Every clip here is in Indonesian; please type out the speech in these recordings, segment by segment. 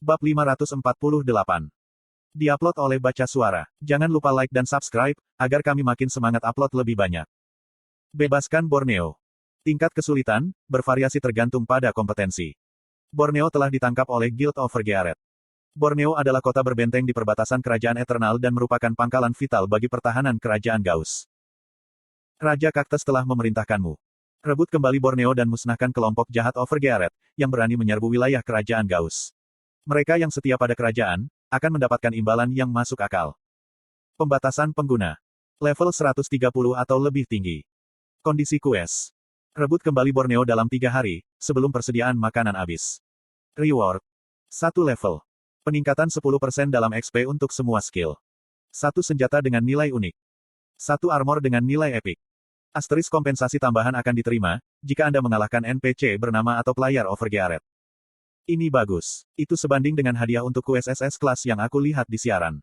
Bab 548. Diupload oleh Baca Suara. Jangan lupa like dan subscribe, agar kami makin semangat upload lebih banyak. Bebaskan Borneo. Tingkat kesulitan, bervariasi tergantung pada kompetensi. Borneo telah ditangkap oleh Guild of Vergearet. Borneo adalah kota berbenteng di perbatasan Kerajaan Eternal dan merupakan pangkalan vital bagi pertahanan Kerajaan Gauss. Raja Kaktus telah memerintahkanmu. Rebut kembali Borneo dan musnahkan kelompok jahat of Vergearet, yang berani menyerbu wilayah Kerajaan Gauss. Mereka yang setia pada kerajaan, akan mendapatkan imbalan yang masuk akal. Pembatasan pengguna. Level 130 atau lebih tinggi. Kondisi quest. Rebut kembali Borneo dalam 3 hari, sebelum persediaan makanan habis. Reward. 1 level. Peningkatan 10% dalam XP untuk semua skill. 1 senjata dengan nilai unik. 1 armor dengan nilai epic. Asterisk kompensasi tambahan akan diterima, jika Anda mengalahkan NPC bernama atau player of Vergearet. Ini bagus. Itu sebanding dengan hadiah untuk QSSS kelas yang aku lihat di siaran.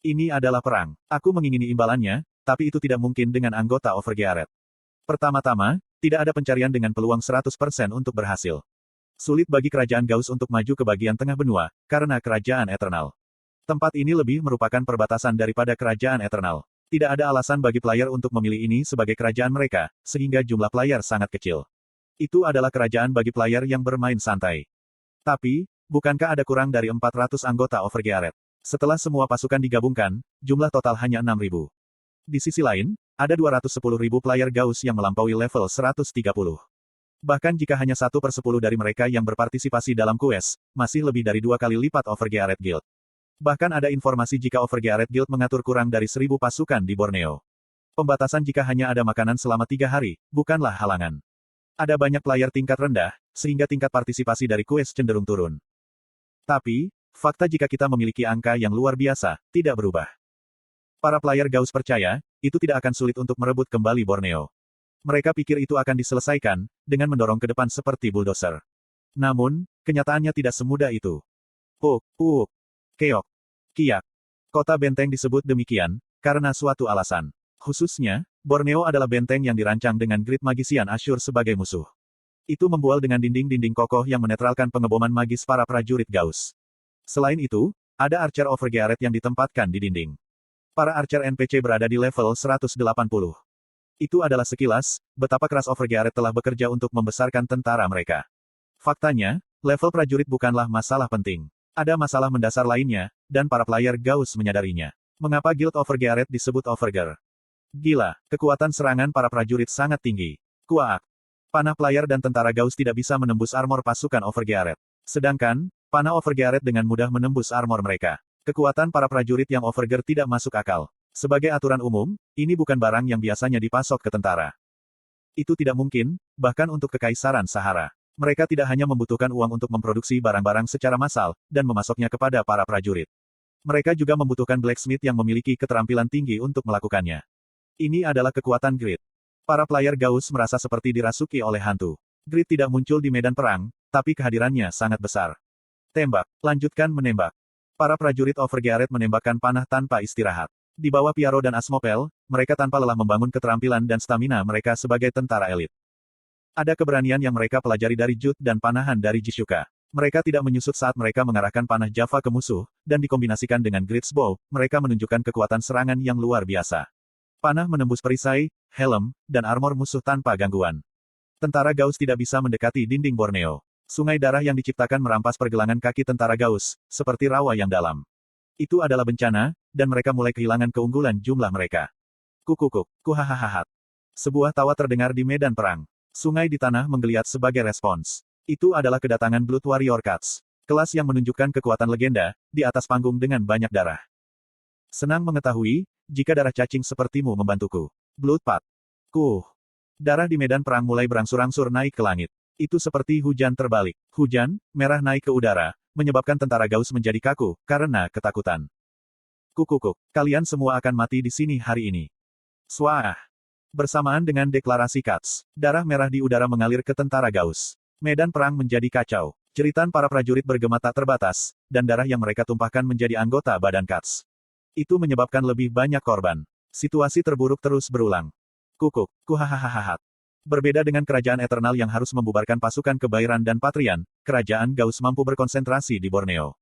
Ini adalah perang. Aku mengingini imbalannya, tapi itu tidak mungkin dengan anggota of Vergearet. Pertama-tama, tidak ada pencarian dengan peluang 100% untuk berhasil. Sulit bagi Kerajaan Gauss untuk maju ke bagian tengah benua, karena Kerajaan Eternal. Tempat ini lebih merupakan perbatasan daripada Kerajaan Eternal. Tidak ada alasan bagi player untuk memilih ini sebagai kerajaan mereka, sehingga jumlah player sangat kecil. Itu adalah kerajaan bagi player yang bermain santai. Tapi, bukankah ada kurang dari 400 anggota of Vergearet? Setelah semua pasukan digabungkan, jumlah total hanya 6.000. Di sisi lain, ada 210.000 player Gauss yang melampaui level 130. Bahkan jika hanya 1/10 dari mereka yang berpartisipasi dalam quest, masih lebih dari 2 kali lipat of Vergearet Guild. Bahkan ada informasi jika of Vergearet Guild mengatur kurang dari 1.000 pasukan di Borneo. Pembatasan jika hanya ada makanan selama 3 hari, bukanlah halangan. Ada banyak player tingkat rendah, sehingga tingkat partisipasi dari quest cenderung turun. Tapi, fakta jika kita memiliki angka yang luar biasa, tidak berubah. Para player Gauss percaya, itu tidak akan sulit untuk merebut kembali Borneo. Mereka pikir itu akan diselesaikan, dengan mendorong ke depan seperti bulldozer. Namun, kenyataannya tidak semudah itu. Keok. Kiak. Kota benteng disebut demikian, karena suatu alasan. Khususnya, Borneo adalah benteng yang dirancang dengan grid magisian Asyur sebagai musuh. Itu membual dengan dinding-dinding kokoh yang menetralkan pengeboman magis para prajurit Gauss. Selain itu, ada archer of Vergearet yang ditempatkan di dinding. Para archer NPC berada di level 180. Itu adalah sekilas, betapa keras of Vergearet telah bekerja untuk membesarkan tentara mereka. Faktanya, level prajurit bukanlah masalah penting. Ada masalah mendasar lainnya, dan para player Gauss menyadarinya. Mengapa Guild of Vergearet disebut Overger? Gila, kekuatan serangan para prajurit sangat tinggi. Kuak. Panah player dan tentara Gauss tidak bisa menembus armor pasukan of Vergearet. Sedangkan, panah of Vergearet dengan mudah menembus armor mereka. Kekuatan para prajurit yang Overger tidak masuk akal. Sebagai aturan umum, ini bukan barang yang biasanya dipasok ke tentara. Itu tidak mungkin, bahkan untuk Kekaisaran Sahara. Mereka tidak hanya membutuhkan uang untuk memproduksi barang-barang secara massal, dan memasoknya kepada para prajurit. Mereka juga membutuhkan blacksmith yang memiliki keterampilan tinggi untuk melakukannya. Ini adalah kekuatan grid. Para player Gauss merasa seperti dirasuki oleh hantu. Grid tidak muncul di medan perang, tapi kehadirannya sangat besar. Tembak. Lanjutkan menembak. Para prajurit of Vergearet menembakkan panah tanpa istirahat. Di bawah Piaro dan Asmopel, mereka tanpa lelah membangun keterampilan dan stamina mereka sebagai tentara elit. Ada keberanian yang mereka pelajari dari Jut dan panahan dari Jishuka. Mereka tidak menyusut saat mereka mengarahkan panah Java ke musuh, dan dikombinasikan dengan Grid's Bow, mereka menunjukkan kekuatan serangan yang luar biasa. Panah menembus perisai, helm, dan armor musuh tanpa gangguan. Tentara Gauss tidak bisa mendekati dinding Borneo. Sungai darah yang diciptakan merampas pergelangan kaki tentara Gauss, seperti rawa yang dalam. Itu adalah bencana, dan mereka mulai kehilangan keunggulan jumlah mereka. Kukukuk, kuhahahat. Sebuah tawa terdengar di medan perang. Sungai di tanah menggeliat sebagai respons. Itu adalah kedatangan Blood Warrior Cats. Kelas yang menunjukkan kekuatan legenda, di atas panggung dengan banyak darah. Senang mengetahui, jika darah cacing sepertimu membantuku. Bloodpath. Darah di medan perang mulai berangsur-angsur naik ke langit. Itu seperti hujan terbalik. Hujan, merah naik ke udara, menyebabkan tentara Gauss menjadi kaku, karena ketakutan. Kukukuk, kalian semua akan mati di sini hari ini. Swah. Bersamaan dengan deklarasi Cats, darah merah di udara mengalir ke tentara Gauss. Medan perang menjadi kacau. Jeritan para prajurit bergema tak terbatas, dan darah yang mereka tumpahkan menjadi anggota badan Cats. Itu menyebabkan lebih banyak korban. Situasi terburuk terus berulang. Kukuk, kuhahahahat. Berbeda dengan kerajaan Eternal yang harus membubarkan pasukan ke Bairan dan Patrian, kerajaan Gauss mampu berkonsentrasi di Borneo.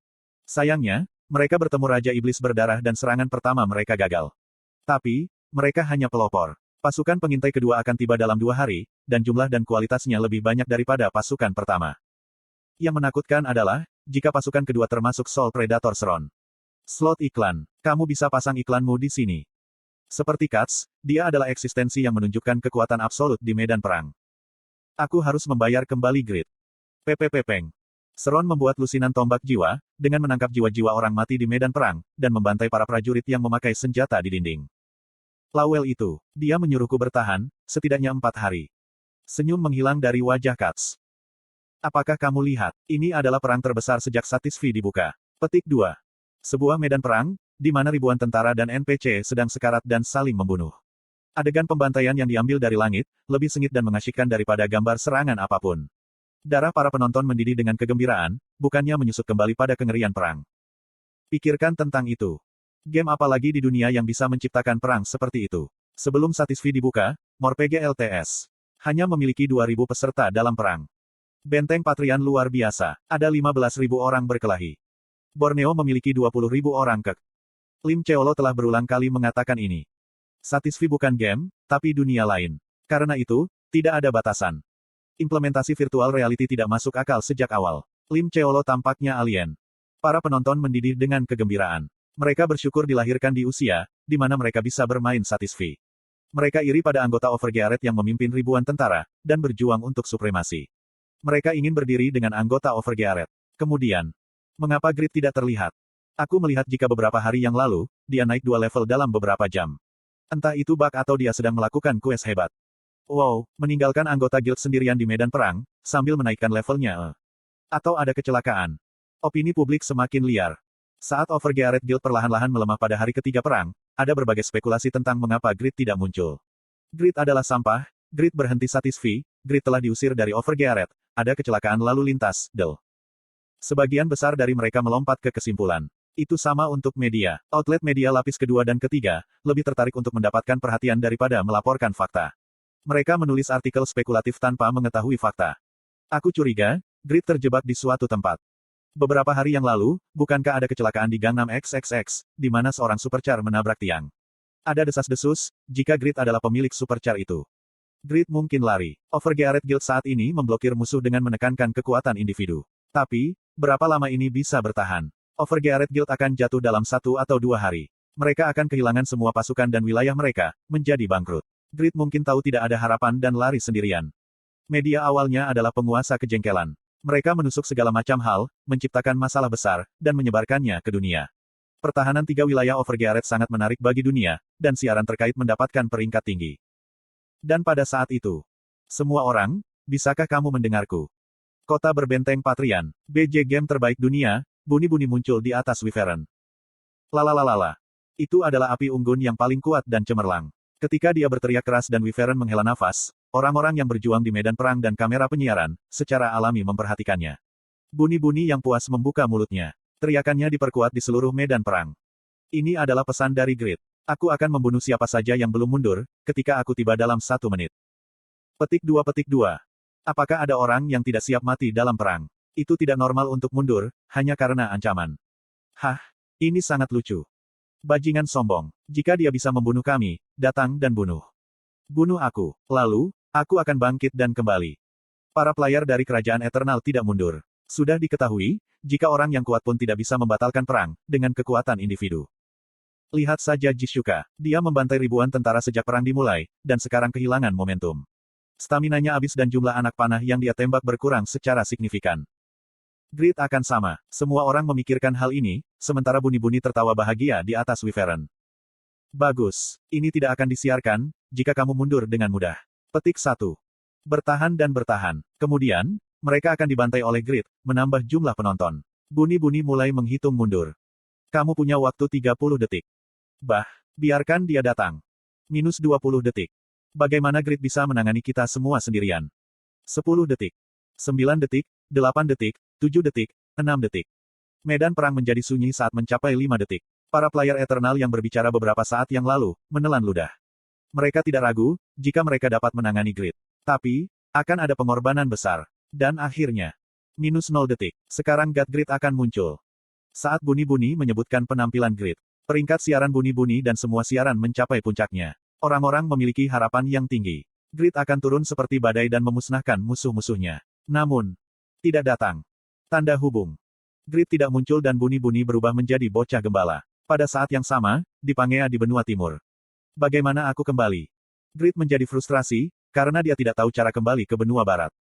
Sayangnya, mereka bertemu Raja Iblis berdarah dan serangan pertama mereka gagal. Tapi, mereka hanya pelopor. Pasukan pengintai kedua akan tiba dalam 2 hari, dan jumlah dan kualitasnya lebih banyak daripada pasukan pertama. Yang menakutkan adalah, jika pasukan kedua termasuk Soul Predator Seron. Slot iklan. Kamu bisa pasang iklanmu di sini. Seperti Katz, dia adalah eksistensi yang menunjukkan kekuatan absolut di medan perang. Aku harus membayar kembali grid. Peng. Seron membuat lusinan tombak jiwa, dengan menangkap jiwa-jiwa orang mati di medan perang, dan membantai para prajurit yang memakai senjata di dinding. Lawel itu, dia menyuruhku bertahan, setidaknya 4 hari. Senyum menghilang dari wajah Katz. Apakah kamu lihat, ini adalah perang terbesar sejak Satisfy dibuka. Petik 2. Sebuah medan perang, di mana ribuan tentara dan NPC sedang sekarat dan saling membunuh. Adegan pembantaian yang diambil dari langit, lebih sengit dan mengasyikkan daripada gambar serangan apapun. Darah para penonton mendidih dengan kegembiraan, bukannya menyusut kembali pada kengerian perang. Pikirkan tentang itu. Game apa lagi di dunia yang bisa menciptakan perang seperti itu? Sebelum Satisfy dibuka, Morpege LTS hanya memiliki 2.000 peserta dalam perang. Benteng Patrian luar biasa, ada 15.000 orang berkelahi. Borneo memiliki 20.000 orang kek. Lim Cheolo telah berulang kali mengatakan ini. Satisfy bukan game, tapi dunia lain. Karena itu, tidak ada batasan. Implementasi virtual reality tidak masuk akal sejak awal. Lim Cheolo tampaknya alien. Para penonton mendidih dengan kegembiraan. Mereka bersyukur dilahirkan di usia, di mana mereka bisa bermain Satisfy. Mereka iri pada anggota Overgearet yang memimpin ribuan tentara, dan berjuang untuk supremasi. Mereka ingin berdiri dengan anggota Overgearet. Kemudian, mengapa Grid tidak terlihat? Aku melihat jika beberapa hari yang lalu, dia naik 2 level dalam beberapa jam. Entah itu bug atau dia sedang melakukan quest hebat. Wow, meninggalkan anggota guild sendirian di medan perang, sambil menaikkan levelnya. Atau ada kecelakaan. Opini publik semakin liar. Saat Overgearet Guild perlahan-lahan melemah pada hari ketiga perang, ada berbagai spekulasi tentang mengapa Grid tidak muncul. Grid adalah sampah, Grid berhenti Satisfy, Grid telah diusir dari Overgearet, ada kecelakaan lalu lintas, Del. Sebagian besar dari mereka melompat ke kesimpulan. Itu sama untuk media. Outlet media lapis kedua dan ketiga, lebih tertarik untuk mendapatkan perhatian daripada melaporkan fakta. Mereka menulis artikel spekulatif tanpa mengetahui fakta. Aku curiga, Grid terjebak di suatu tempat. Beberapa hari yang lalu, bukankah ada kecelakaan di Gangnam XXX, di mana seorang supercar menabrak tiang? Ada desas-desus, jika Grid adalah pemilik supercar itu. Grid mungkin lari. Overgearet Guild saat ini memblokir musuh dengan menekankan kekuatan individu. Tapi, berapa lama ini bisa bertahan? Overgearet Guild akan jatuh dalam 1 atau 2 hari. Mereka akan kehilangan semua pasukan dan wilayah mereka, menjadi bangkrut. Grid mungkin tahu tidak ada harapan dan lari sendirian. Media awalnya adalah penguasa kejengkelan. Mereka menusuk segala macam hal, menciptakan masalah besar, dan menyebarkannya ke dunia. Pertahanan 3 wilayah Overgearet sangat menarik bagi dunia, dan siaran terkait mendapatkan peringkat tinggi. Dan pada saat itu, semua orang, bisakah kamu mendengarku? Kota berbenteng Patrian, BJ game terbaik dunia, bunyi-bunyi muncul di atas Wyvern. Lalalalala. Itu adalah api unggun yang paling kuat dan cemerlang. Ketika dia berteriak keras dan Wyvern menghela nafas, orang-orang yang berjuang di medan perang dan kamera penyiaran, secara alami memperhatikannya. Bunyi-bunyi yang puas membuka mulutnya. Teriakannya diperkuat di seluruh medan perang. Ini adalah pesan dari Grid. Aku akan membunuh siapa saja yang belum mundur, ketika aku tiba dalam 1 menit. Petik 2. Apakah ada orang yang tidak siap mati dalam perang? Itu tidak normal untuk mundur, hanya karena ancaman. Hah, ini sangat lucu. Bajingan sombong. Jika dia bisa membunuh kami, datang dan bunuh. Bunuh aku. Lalu, aku akan bangkit dan kembali. Para player dari kerajaan Eternal tidak mundur. Sudah diketahui, jika orang yang kuat pun tidak bisa membatalkan perang, dengan kekuatan individu. Lihat saja Jishuka. Dia membantai ribuan tentara sejak perang dimulai, dan sekarang kehilangan momentum. Staminanya habis dan jumlah anak panah yang dia tembak berkurang secara signifikan. Grid akan sama. Semua orang memikirkan hal ini, sementara bunyi-bunyi tertawa bahagia di atas Wyvern. Bagus. Ini tidak akan disiarkan, jika kamu mundur dengan mudah. Petik 1. Bertahan dan bertahan. Kemudian, mereka akan dibantai oleh Grid, menambah jumlah penonton. Bunyi-bunyi mulai menghitung mundur. Kamu punya waktu 30 detik. Biarkan dia datang. Minus 20 detik. Bagaimana Grid bisa menangani kita semua sendirian? 10 detik. 9 detik, 8 detik, 7 detik, 6 detik. Medan perang menjadi sunyi saat mencapai 5 detik. Para player Eternal yang berbicara beberapa saat yang lalu, menelan ludah. Mereka tidak ragu, jika mereka dapat menangani Grid. Tapi, akan ada pengorbanan besar. Dan akhirnya, -0 detik. Sekarang God Grid akan muncul. Saat Buni-Buni menyebutkan penampilan Grid, peringkat siaran Buni-Buni dan semua siaran mencapai puncaknya. Orang-orang memiliki harapan yang tinggi. Grid akan turun seperti badai dan memusnahkan musuh-musuhnya. Namun, tidak datang. Tanda hubung. Grid tidak muncul dan Buni-Buni berubah menjadi bocah gembala. Pada saat yang sama, di Pangea di benua timur. Bagaimana aku kembali? Grid menjadi frustrasi, karena dia tidak tahu cara kembali ke benua barat.